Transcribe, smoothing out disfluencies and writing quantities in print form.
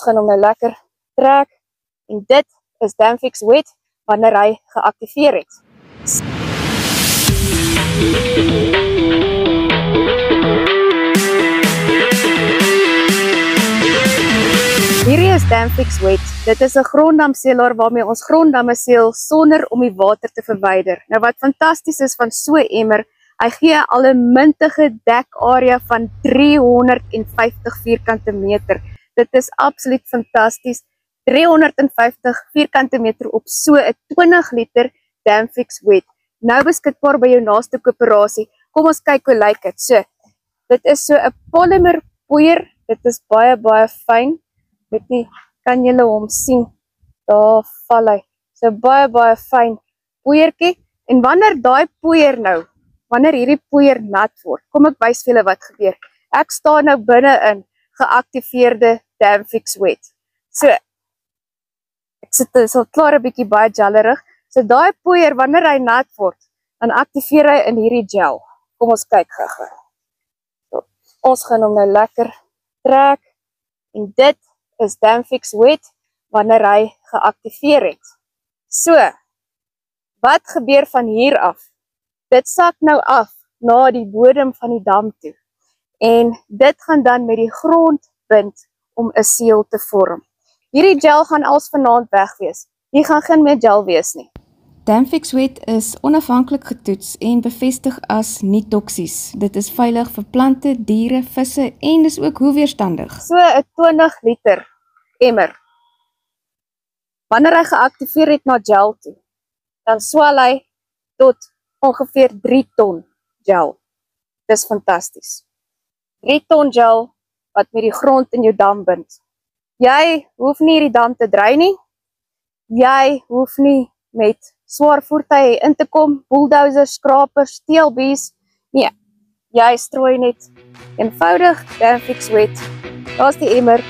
Ons gaan hom nou lekker trek en dit is Damfix Wet wanneer hy geactiveer het. Hierdie is Damfix Wet. Dit is 'n gronddamseelaar waarmee ons gronddamme seël sonder om die water te verwyder. Nou wat fantasties is van so 'n emmer, hy gee al 'n mintige dekarea van 350 vierkante meter. Dit is absoluut fantasties. 350 vierkante meter op so 'n 20 liter Damfix Wet. Nou beskikbaar by jou naaste koöperasie. Kom ons kyk hoe lyk dit. So, dit is so 'n polymer poeier. Dit is baie fyn. Weet nie, kan julle hom sien? Daar val hy. So baie fyn poeiertjie. En wanneer daai poeier nou, wanneer hierdie poeier nat word, kom ek wys vir julle wat gebeur. Ek staan nou binne in geactiveerde Damfix Wet. So, ek sit is al klaar 'n bietjie baie jallerig. So daai poeier, wanneer hy nat word, dan aktiveer hy in hierdie gel. Kom ons kyk gou. So, ons gaan hom nou lekker trek en dit is Damfix Wet wanneer hy geactiveer het. So, wat gebeur van hier af? Dit sak nou af na die bodem van die dam toe. En dit gaan dan met die grond bind om 'n seël te vorm. Hierdie gel gaan als vanaand weg wees. Hier gaan geen meer gel wees nie. Damfix Wet is onafhanklik getoets en bevestig as nie toksies. Dit is veilig vir plante, diere, visse en dis ook hoe weerstandig. So 'n 20 liter emmer. Wanneer hy geactiveer het na gel toe, dan swel hy tot ongeveer 3 ton gel. Dis fantasties. 3 ton gel wat met die grond in jou dam bind. Jy hoef nie hierdie dam te dry nie. Jy hoef nie met swaar voertuie in te kom, bulldozers, skrapers, teelbees. Nee, jy strooi net eenvoudig Damfix Wet. Daar's die emmer.